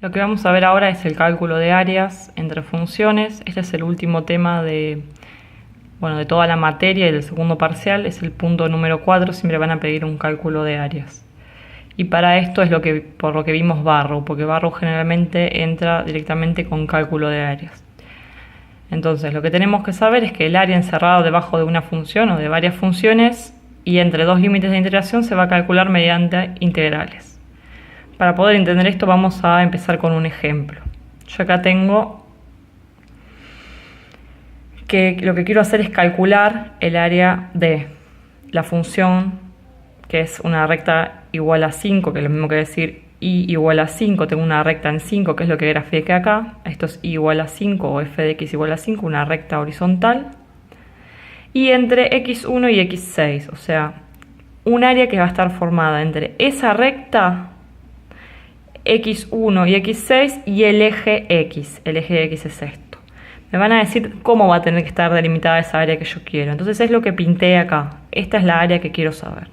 Lo que vamos a ver ahora es el cálculo de áreas entre funciones. Este es el último tema de toda la materia y del segundo parcial. Es el punto número 4. Siempre van a pedir un cálculo de áreas. Y para esto es por lo que vimos Barrow, porque Barrow generalmente entra directamente con cálculo de áreas. Entonces, lo que tenemos que saber es que el área encerrado debajo de una función o de varias funciones y entre dos límites de integración se va a calcular mediante integrales. Para poder entender esto vamos a empezar con un ejemplo. Yo acá tengo que lo que quiero hacer es calcular el área de la función que es una recta igual a 5, que es lo mismo que decir y igual a 5. Tengo una recta en 5, que es lo que grafiqué acá. Esto es y igual a 5 o f de x igual a 5, una recta horizontal. Y entre x1 y x6, o sea, un área que va a estar formada entre esa recta x1 y x6 y el eje x. El eje de x es esto. Me van a decir cómo va a tener que estar delimitada esa área que yo quiero. Entonces es lo que pinté acá. Esta es la área que quiero saber.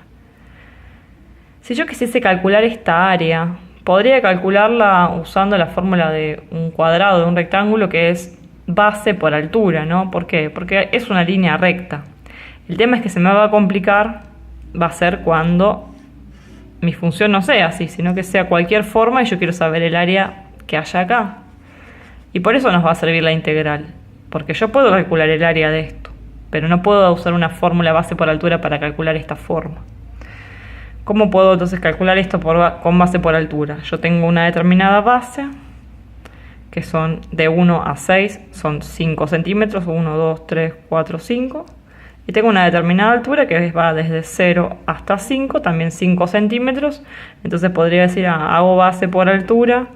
Si yo quisiese calcular esta área, podría calcularla usando la fórmula de un cuadrado de un rectángulo, que es base por altura, ¿no? ¿Por qué? Porque es una línea recta. El tema es que se me va a complicar, va a ser cuando mi función no sea así, sino que sea cualquier forma y yo quiero saber el área que haya acá. Y por eso nos va a servir la integral, porque yo puedo calcular el área de esto, pero no puedo usar una fórmula base por altura para calcular esta forma. ¿Cómo puedo entonces calcular esto con base por altura? Yo tengo una determinada base, que son de 1 a 6, son 5 centímetros, 1, 2, 3, 4, 5. Y tengo una determinada altura que va desde 0 hasta 5, también 5 centímetros. Entonces podría decir, hago base por altura,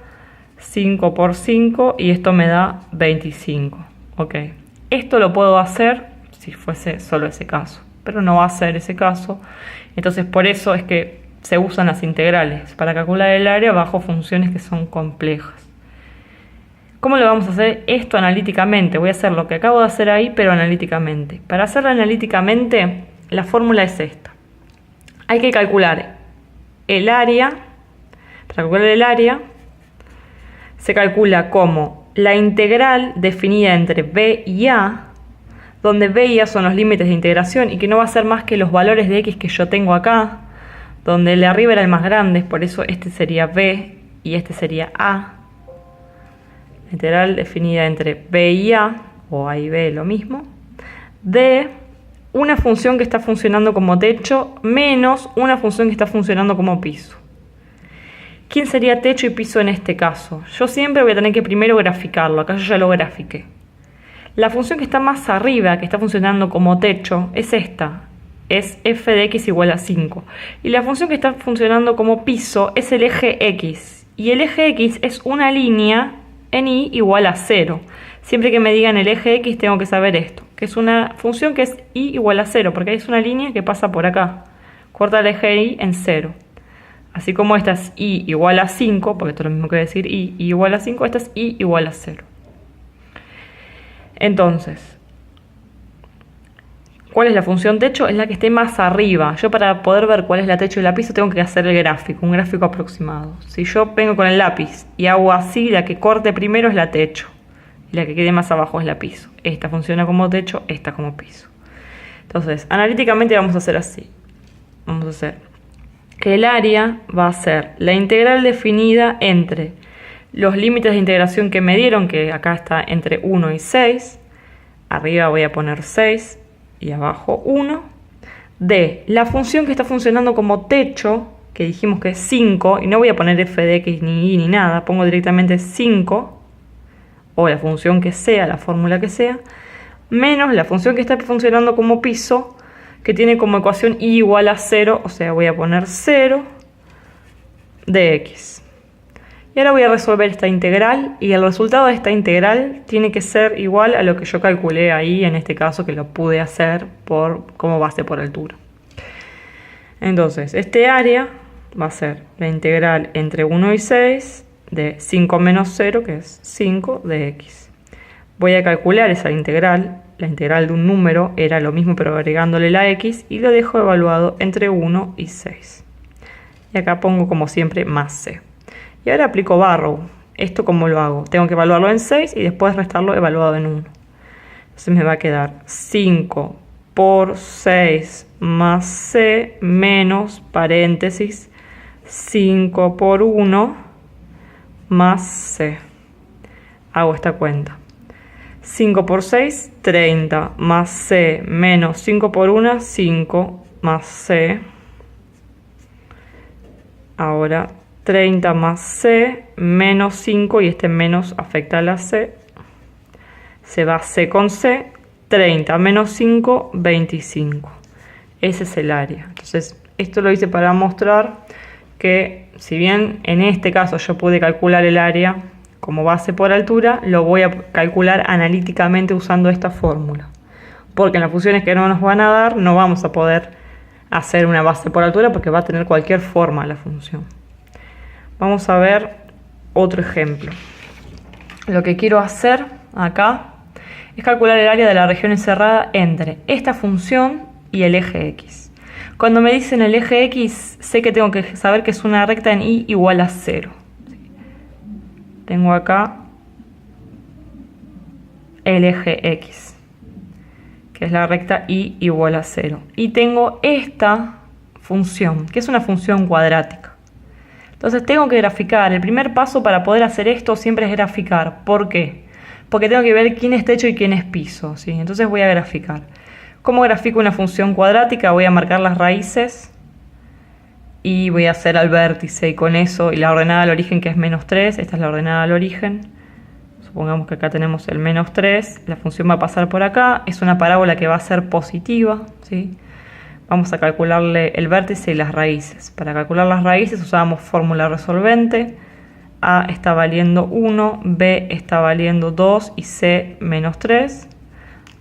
5 por 5, y esto me da 25. Ok. Esto lo puedo hacer si fuese solo ese caso, pero no va a ser ese caso. Entonces por eso es que se usan las integrales, para calcular el área bajo funciones que son complejas. ¿Cómo lo vamos a hacer esto analíticamente? Voy a hacer lo que acabo de hacer ahí, pero analíticamente. Para hacerlo analíticamente, la fórmula es esta. Hay que calcular el área. Para calcular el área, se calcula como la integral definida entre b y a, donde b y a son los límites de integración y que no va a ser más que los valores de x que yo tengo acá, donde el de arriba era el más grande, por eso este sería b y este sería a. Integral definida entre b y a, o a y b lo mismo, de una función que está funcionando como techo menos una función que está funcionando como piso. ¿Quién sería techo y piso en este caso? Yo siempre voy a tener que primero graficarlo. Acá yo ya lo grafiqué. La función que está más arriba, que está funcionando como techo, es esta. Es f de x igual a 5. Y la función que está funcionando como piso es el eje x. Y el eje x es una línea en y igual a 0. Siempre que me digan el eje x tengo que saber esto, que es una función que es y igual a 0, porque es una línea que pasa por acá. Corta el eje y en 0. Así como esta es y igual a 5, porque esto es lo mismo que decir y igual a 5, esta es y igual a 0. Entonces, ¿cuál es la función techo? Es la que esté más arriba. Yo para poder ver cuál es la techo y la piso tengo que hacer el gráfico, un gráfico aproximado. Si yo vengo con el lápiz y hago así, la que corte primero es la techo. Y la que quede más abajo es la piso. Esta funciona como techo, esta como piso. Entonces, analíticamente vamos a hacer así. Vamos a hacer que el área va a ser la integral definida entre los límites de integración que me dieron, que acá está entre 1 y 6. Arriba voy a poner 6. Y abajo 1, de la función que está funcionando como techo, que dijimos que es 5, y no voy a poner f de x ni y ni nada, pongo directamente 5, o la función que sea, la fórmula que sea, menos la función que está funcionando como piso, que tiene como ecuación y igual a 0, o sea, voy a poner 0 de x. Y ahora voy a resolver esta integral y el resultado de esta integral tiene que ser igual a lo que yo calculé ahí, en este caso que lo pude hacer como base por altura. Entonces, este área va a ser la integral entre 1 y 6 de 5 menos 0, que es 5 de x. Voy a calcular esa integral, la integral de un número era lo mismo pero agregándole la x, y lo dejo evaluado entre 1 y 6. Y acá pongo como siempre más c. Y ahora aplico Barrow. ¿Esto cómo lo hago? Tengo que evaluarlo en 6 y después restarlo evaluado en 1. Entonces me va a quedar 5 por 6 más c menos, paréntesis, 5 por 1 más c. Hago esta cuenta. 5 por 6, 30, más c menos 5 por 1, 5 más c. Ahora 30 más c menos 5, y este menos afecta a la c. Se va c con c, 30 menos 5, 25. Ese es el área. Entonces, esto lo hice para mostrar que, si bien en este caso yo pude calcular el área como base por altura, lo voy a calcular analíticamente usando esta fórmula. Porque en las funciones que no nos van a dar, no vamos a poder hacer una base por altura porque va a tener cualquier forma la función. Vamos a ver otro ejemplo. Lo que quiero hacer acá es calcular el área de la región encerrada entre esta función y el eje X. Cuando me dicen el eje X, sé que tengo que saber que es una recta en Y igual a 0. Tengo acá el eje X, que es la recta Y igual a 0. Y tengo esta función, que es una función cuadrática. Entonces tengo que graficar. El primer paso para poder hacer esto siempre es graficar. ¿Por qué? Porque tengo que ver quién es techo y quién es piso, ¿sí? Entonces voy a graficar. ¿Cómo grafico una función cuadrática? Voy a marcar las raíces y voy a hacer al vértice, y con eso, y la ordenada al origen, que es menos 3, esta es la ordenada al origen. Supongamos que acá tenemos el menos 3, la función va a pasar por acá, es una parábola que va a ser positiva, ¿sí? Vamos a calcularle el vértice y las raíces. Para calcular las raíces usamos fórmula resolvente. A está valiendo 1, B está valiendo 2 y C menos 3.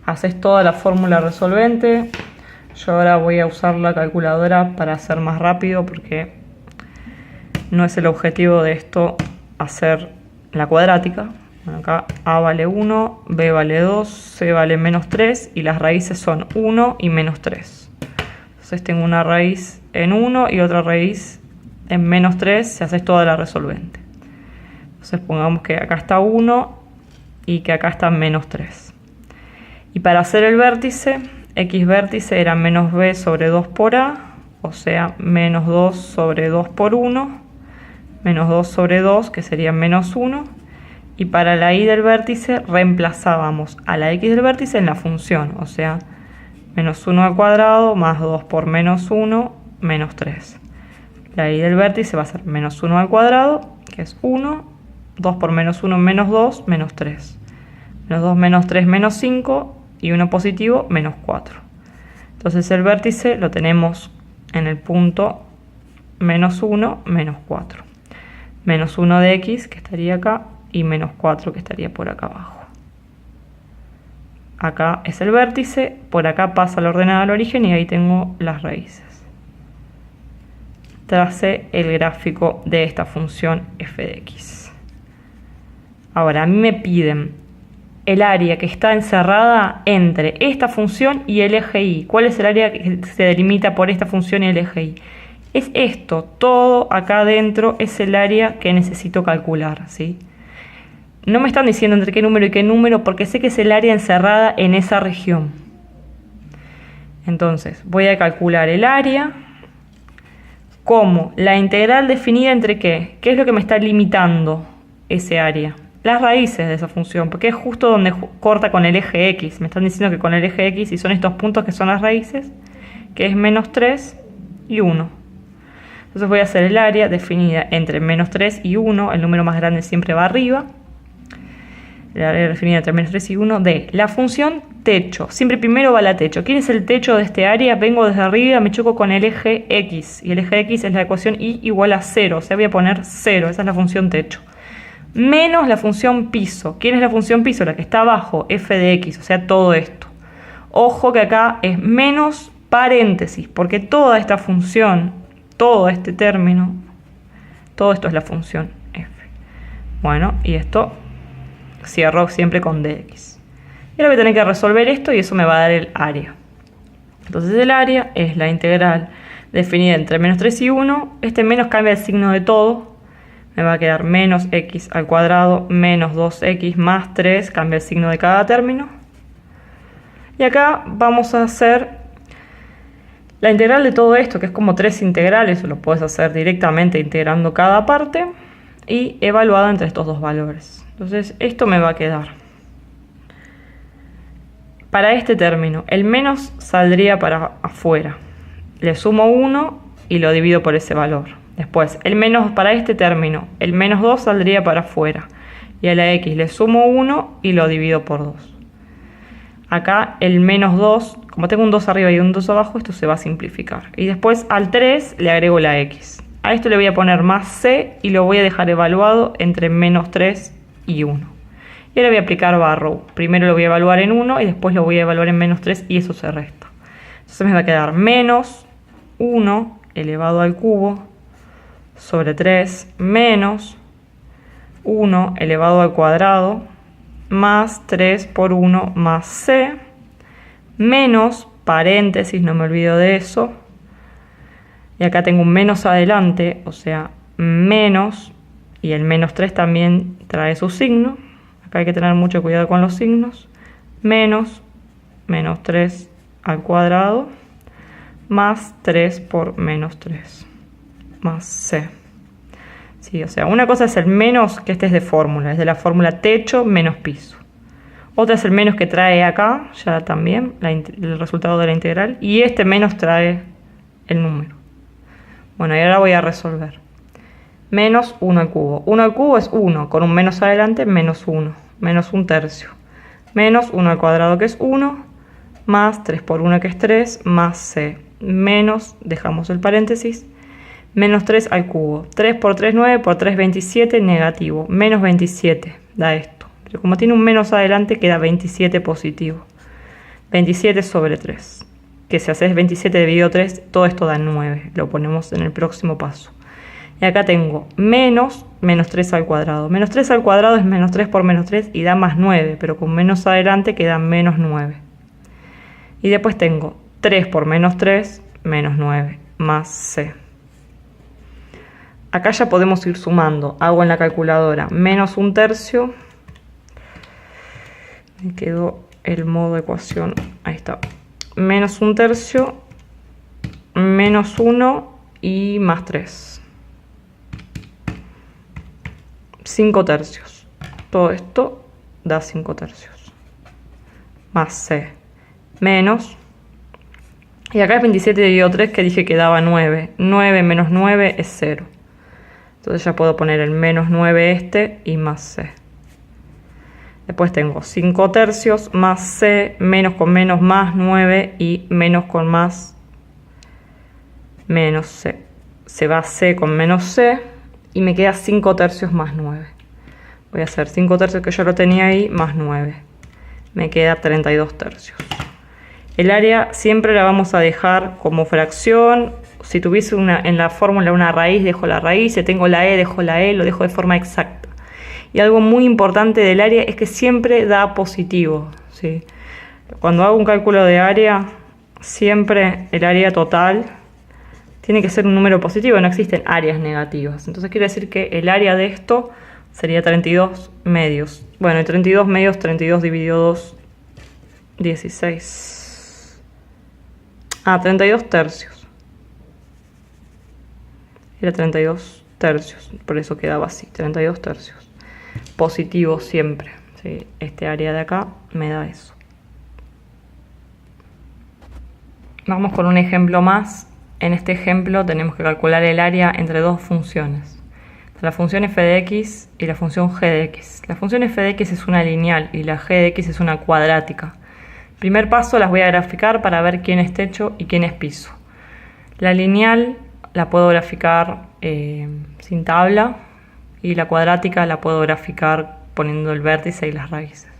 Haces toda la fórmula resolvente. Yo ahora voy a usar la calculadora para hacer más rápido porque no es el objetivo de esto hacer la cuadrática. Bueno, acá A vale 1, B vale 2, C vale menos 3 y las raíces son 1 y menos 3. Entonces tengo una raíz en 1 y otra raíz en menos 3 si haces toda la resolvente. Entonces pongamos que acá está 1 y que acá está menos 3. Y para hacer el vértice, X vértice era menos B sobre 2 por A, o sea, menos 2 sobre 2 por 1, menos 2 sobre 2, que sería menos 1. Y para la Y del vértice reemplazábamos a la X del vértice en la función, o sea, menos 1 al cuadrado más 2 por menos 1, menos 3. La Y del vértice va a ser menos 1 al cuadrado, que es 1, 2 por menos 1, menos 2, menos 3. Menos 2, menos 3, menos 5, y 1 positivo, menos 4. Entonces el vértice lo tenemos en el punto menos 1, menos 4. Menos 1 de X, que estaría acá, y menos 4, que estaría por acá abajo. Acá es el vértice, por acá pasa la ordenada al origen y ahí tengo las raíces. Tracé el gráfico de esta función f de x. Ahora, a mí me piden el área que está encerrada entre esta función y el eje Y. ¿Cuál es el área que se delimita por esta función y el eje Y? Es esto, todo acá adentro es el área que necesito calcular, ¿sí? No me están diciendo entre qué número y qué número porque sé que es el área encerrada en esa región. Entonces, voy a calcular el área como la integral definida entre qué. ¿Qué es lo que me está limitando ese área? Las raíces de esa función, porque es justo donde corta con el eje X. Me están diciendo que con el eje X, y son estos puntos que son las raíces, que es menos 3 y 1. Entonces voy a hacer el área definida entre menos 3 y 1, el número más grande siempre va arriba. El área definida entre menos 3 y 1 de la función techo. Siempre primero va la techo. ¿Quién es el techo de este área? Vengo desde arriba, me choco con el eje X. Y el eje X es la ecuación Y igual a 0. O sea, voy a poner 0. Esa es la función techo. Menos la función piso. ¿Quién es la función piso? La que está abajo, f de x, o sea, todo esto. Ojo que acá es menos paréntesis, porque toda esta función, todo este término, todo esto es la función f. Bueno, y esto cierro siempre con dx. Y ahora voy a tener que resolver esto y eso me va a dar el área. Entonces el área es la integral definida entre menos 3 y 1. Este menos cambia el signo de todo. Me va a quedar menos x al cuadrado menos 2x más 3, cambia el signo de cada término. Y acá vamos a hacer la integral de todo esto, que es como 3 integrales, lo puedes hacer directamente integrando cada parte y evaluado entre estos dos valores. Entonces esto me va a quedar. Para este término, el menos saldría para afuera. Le sumo 1 y lo divido por ese valor. Después, el menos para este término, el menos 2 saldría para afuera. Y a la x le sumo 1 y lo divido por 2. Acá el menos 2, como tengo un 2 arriba y un 2 abajo, esto se va a simplificar. Y después al 3 le agrego la x. A esto le voy a poner más c y lo voy a dejar evaluado entre menos 3 y 1. Y ahora voy a aplicar barrow. Primero lo voy a evaluar en 1 y después lo voy a evaluar en menos 3 y eso se resta. Entonces me va a quedar menos 1 elevado al cubo sobre 3 menos 1 elevado al cuadrado más 3 por 1 más c menos paréntesis, no me olvido de eso. Y acá tengo un menos adelante, o sea, menos, y el menos 3 también trae su signo. Acá hay que tener mucho cuidado con los signos. Menos 3 al cuadrado más 3 por menos 3 más c. Sí, o sea, una cosa es el menos, que este es de fórmula, es de la fórmula techo menos piso. Otra es el menos que trae acá, ya también, el resultado de la integral. Y este menos trae el número. Bueno, y ahora voy a resolver. Menos 1 al cubo. 1 al cubo es 1, con un menos adelante, menos 1. Menos 1 tercio. Menos 1 al cuadrado, que es 1, más 3 por 1, que es 3, más c. Menos, dejamos el paréntesis, menos 3 al cubo. 3 por 3, 9, por 3, 27, negativo. Menos 27 da esto. Pero como tiene un menos adelante, queda 27 positivo. 27 sobre 3. Que si haces 27 dividido 3, todo esto da 9. Lo ponemos en el próximo paso. Y acá tengo menos 3 al cuadrado. Menos 3 al cuadrado es menos 3 por menos 3 y da más 9. Pero con menos adelante queda menos 9. Y después tengo 3 por menos 3, menos 9, más c. Acá ya podemos ir sumando. Hago en la calculadora menos 1 tercio. Me quedó el modo de ecuación. Ahí está. Menos 1 tercio, menos 1 y más 3. 5 tercios. Todo esto da 5 tercios. Más c. Menos. Y acá es 27 dividido 3, que dije que daba 9. 9 menos 9 es 0. Entonces ya puedo poner el menos 9 este y más c. Después tengo 5 tercios más c, menos con menos más 9 y menos con más menos c. Se va c con menos c y me queda 5 tercios más 9. Voy a hacer 5 tercios que yo lo tenía ahí más 9. Me queda 32 tercios. El área siempre la vamos a dejar como fracción. Si tuviese en la fórmula una raíz, dejo la raíz. Si tengo la e, dejo la e, lo dejo de forma exacta. Y algo muy importante del área es que siempre da positivo, ¿sí? Cuando hago un cálculo de área, siempre el área total tiene que ser un número positivo, no existen áreas negativas. Entonces quiere decir que el área de esto sería 32 medios. Bueno, y 32 medios, 32 dividido 2, 16. 32 tercios. Era 32 tercios, por eso quedaba así, 32 tercios. Positivo siempre, ¿sí? Este área de acá me da eso. Vamos con un ejemplo más. En este ejemplo tenemos que calcular el área entre dos funciones. La función f de x y la función g de x. La función f de x es una lineal y la g de x es una cuadrática. Primer paso, las voy a graficar para ver quién es techo y quién es piso. La lineal la puedo graficar sin tabla. Y la cuadrática la puedo graficar poniendo el vértice y las raíces.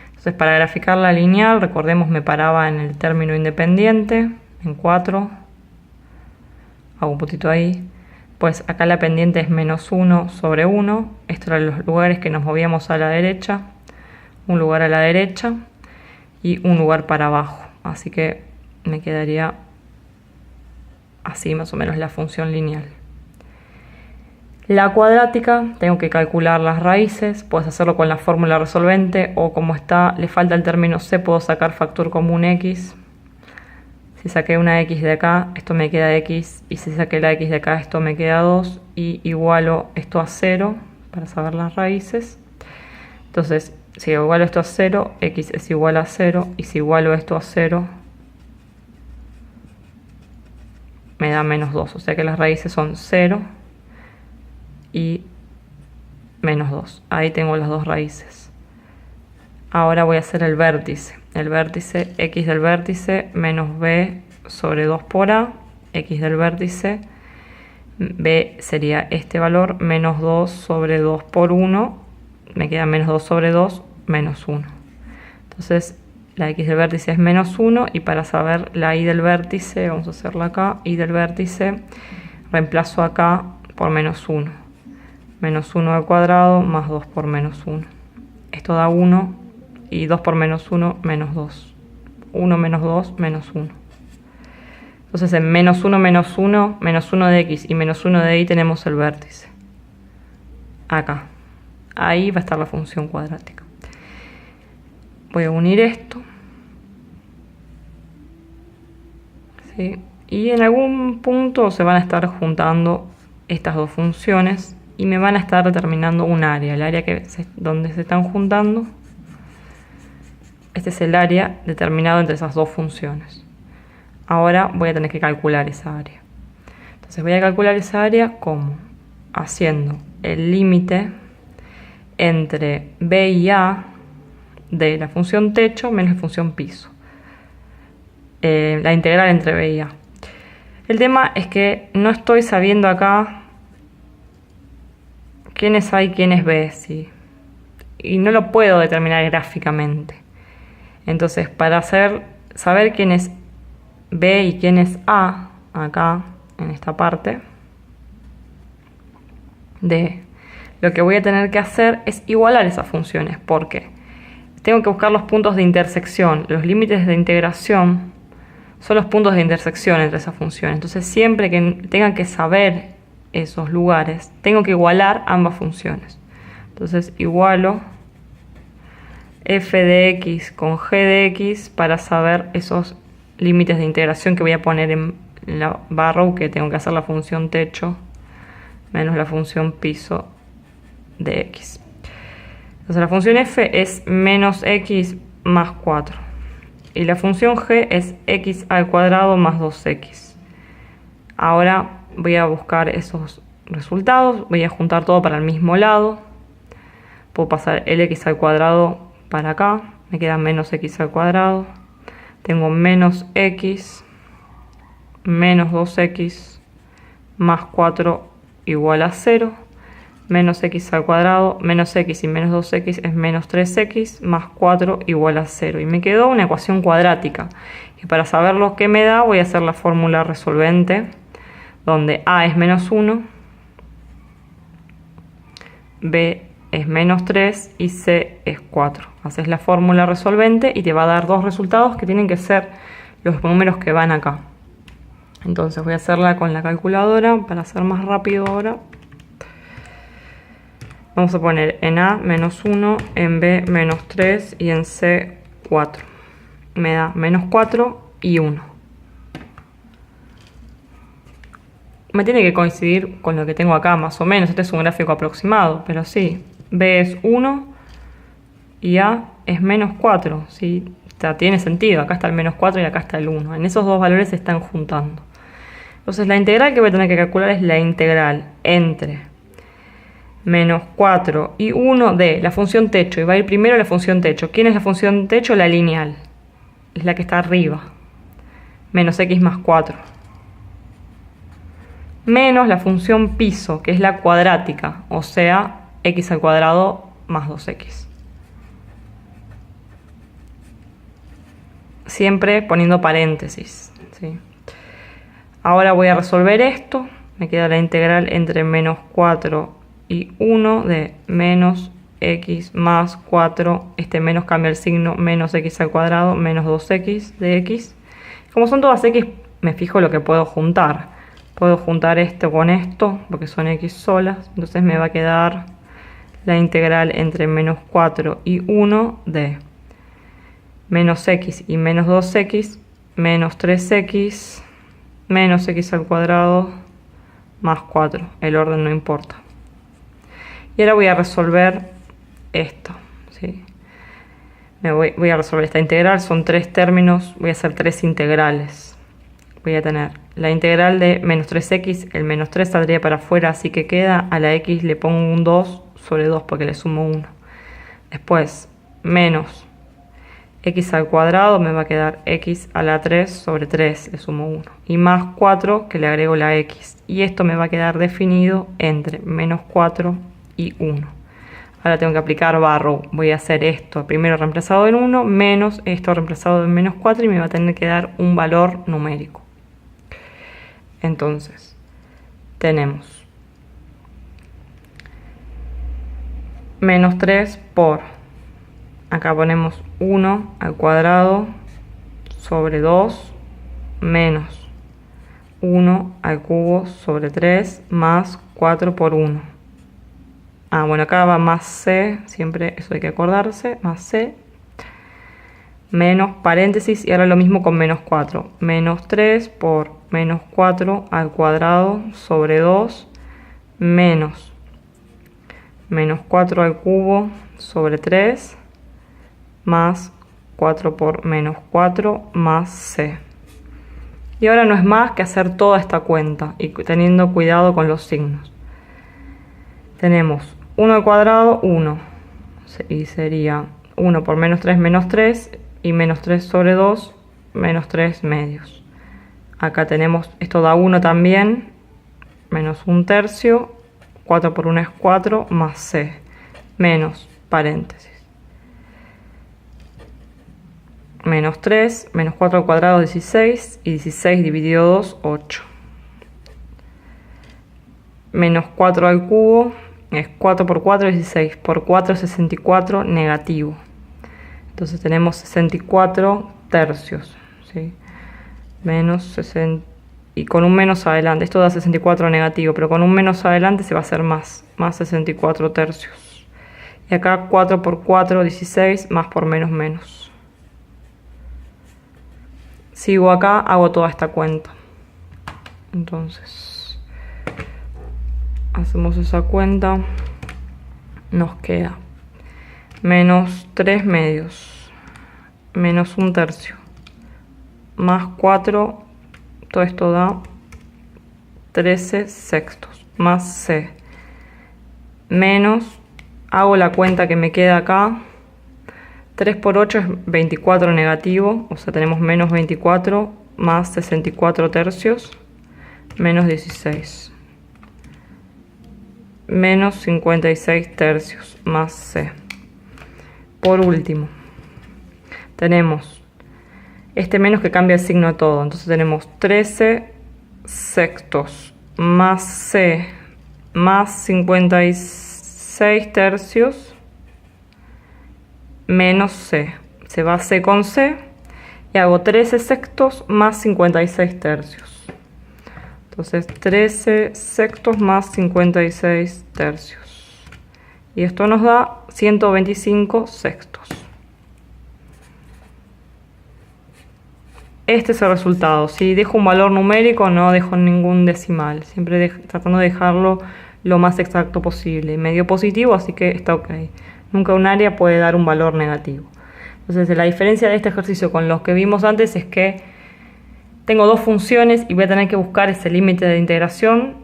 Entonces, para graficar la lineal, recordemos, me paraba en el término independiente, en 4. Hago un puntito ahí. Pues acá la pendiente es menos 1 sobre 1. Estos eran los lugares que nos movíamos a la derecha. Un lugar a la derecha y un lugar para abajo. Así que me quedaría así más o menos la función lineal. La cuadrática, tengo que calcular las raíces, puedes hacerlo con la fórmula resolvente o como está, le falta el término c, puedo sacar factor común x. Si saqué una x de acá, esto me queda x, y si saqué la x de acá, esto me queda 2, y igualo esto a 0 para saber las raíces. Entonces, si igualo esto a 0, x es igual a 0, y si igualo esto a 0, me da menos 2, o sea que las raíces son 0 y menos 2. Ahí tengo las dos raíces. Ahora voy a hacer el vértice. El vértice, x del vértice menos b sobre 2 por a, x del vértice, b sería este valor, menos 2 sobre 2 por 1, me queda menos 2 sobre 2, menos 1. Entonces la x del vértice es menos 1, y para saber la y del vértice, vamos a hacerla acá, y del vértice, reemplazo acá por menos 1. Menos 1 al cuadrado más 2 por menos 1. Esto da 1, y 2 por menos 1, menos 2. 1 menos 2, menos 1. Entonces en menos 1, menos 1, menos 1 de x y menos 1 de y tenemos el vértice. Acá. Ahí va a estar la función cuadrática. Voy a unir esto. ¿Sí? Y en algún punto se van a estar juntando estas dos funciones y me van a estar determinando un área. El área donde se están juntando. Este es el área determinado entre esas dos funciones. Ahora voy a tener que calcular esa área. Entonces voy a calcular esa área como haciendo el límite entre b y a de la función techo menos la función piso. La integral entre b y a. El tema es que no estoy sabiendo acá quién es a y quién es b, ¿sí? Y no lo puedo determinar gráficamente. Entonces, para saber quién es b y quién es a, acá, en esta parte, lo que voy a tener que hacer es igualar esas funciones. ¿Por qué? Tengo que buscar los puntos de intersección. Los límites de integración son los puntos de intersección entre esas funciones. Entonces, siempre que tenga que saber esos lugares, tengo que igualar ambas funciones. Entonces, igualo f de x con g de x para saber esos límites de integración que voy a poner en la barra, que tengo que hacer la función techo menos la función piso de x. Entonces la función f es menos x más 4 y la función g es x al cuadrado más 2x. Ahora voy a buscar esos resultados, voy a juntar todo para el mismo lado. Puedo pasar el x al cuadrado para acá, me queda menos x al cuadrado, tengo menos x menos 2x más 4 igual a 0, menos x al cuadrado, menos x y menos 2x es menos 3x más 4 igual a 0, y me quedó una ecuación cuadrática, y para saber lo que me da voy a hacer la fórmula resolvente, donde a es menos 1, b es menos 3 y c es 4. Haces la fórmula resolvente y te va a dar dos resultados que tienen que ser los números que van acá. Entonces voy a hacerla con la calculadora para hacer más rápido ahora. Vamos a poner en a menos 1, en b menos 3 y en c 4. Me da menos 4 y 1. Me tiene que coincidir con lo que tengo acá más o menos. Este es un gráfico aproximado, pero sí. B es 1 y A es menos 4, ¿sí? O sea, tiene sentido, acá está el menos 4 y acá está el 1. En esos dos valores se están juntando. Entonces la integral que voy a tener que calcular es la integral entre menos 4 y 1 de la función techo. Y va a ir primero la función techo. ¿Quién es la función techo? La lineal. Es la que está arriba. Menos x más 4. Menos la función piso, que es la cuadrática, o sea, x al cuadrado más 2x. Siempre poniendo paréntesis, ¿sí? Ahora voy a resolver esto. Me queda la integral entre menos 4 y 1 de menos x más 4. Este menos cambia el signo, menos x al cuadrado, menos 2x de x. Como son todas x, me fijo lo que puedo juntar. Puedo juntar esto con esto porque son x solas. Entonces me va a quedar la integral entre menos 4 y 1 de menos x y menos 2x menos 3x menos x al cuadrado más 4. El orden no importa. Y ahora voy a resolver esto, ¿sí? Voy a resolver esta integral. Son 3 términos. Voy a hacer 3 integrales. Voy a tener la integral de menos 3x. El menos 3 saldría para afuera, así que queda. A la x le pongo un 2 sobre 2 porque le sumo 1. Después, menos x al cuadrado, me va a quedar x a la 3 sobre 3, le sumo 1. Y más 4, que le agrego la x. Y esto me va a quedar definido entre menos 4 y 1. Ahora tengo que aplicar barro. Voy a hacer esto primero reemplazado en 1, menos esto reemplazado en menos 4, y me va a tener que dar un valor numérico. Entonces, tenemos menos 3 por, acá ponemos 1 al cuadrado sobre 2 menos 1 al cubo sobre 3 más 4 por 1. Bueno, acá va más c, siempre eso hay que acordarse, más c, menos paréntesis, y ahora lo mismo con menos 4. Menos 3 por menos 4 al cuadrado sobre 2 menos 4 al cubo sobre 3 más 4 por menos 4 más c. Y ahora no es más que hacer toda esta cuenta y teniendo cuidado con los signos. Tenemos 1 al cuadrado, 1. Y sería 1 por menos 3, y menos 3 sobre 2, menos 3 medios. Acá tenemos, esto da 1 también, menos 1/3, 4 por 1 es 4, más c, menos paréntesis. Menos 3, menos 4 al cuadrado, 16, y 16 dividido 2, 8. Menos 4 al cubo es 4 por 4, 16, por 4, 64, negativo. Entonces tenemos 64 tercios, ¿sí? Menos 60, y con un menos adelante, esto da 64 negativo, pero con un menos adelante se va a hacer más 64 tercios. Y acá 4 por 4, 16, más por menos, menos. Sigo acá, hago toda esta cuenta. Entonces, hacemos esa cuenta. Nos queda menos 3 medios, menos 1/3, más 4, todo esto da 13 sextos, más c, menos, hago la cuenta que me queda acá, 3 por 8 es 24 negativo, o sea tenemos menos 24, más 64 tercios, menos 16, menos 56 tercios, más c. Por último, tenemos este menos que cambia el signo de todo, entonces tenemos 13 sextos, más c, más 56 tercios, menos c. Se va c con c y hago 13 sextos más 56 tercios. Entonces 13 sextos más 56 tercios. Y esto nos da 125 sextos. Este es el resultado. Si dejo un valor numérico, no dejo ningún decimal. Siempre tratando de dejarlo lo más exacto posible. Medio positivo, así que está ok. Nunca un área puede dar un valor negativo. Entonces, la diferencia de este ejercicio con los que vimos antes es que tengo dos funciones y voy a tener que buscar ese límite de integración.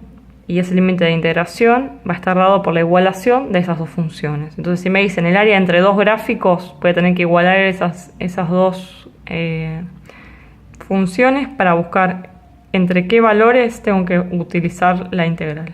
Y ese límite de integración va a estar dado por la igualación de esas dos funciones. Entonces, si me dicen el área entre dos gráficos, voy a tener que igualar esas dos funciones para buscar entre qué valores tengo que utilizar la integral.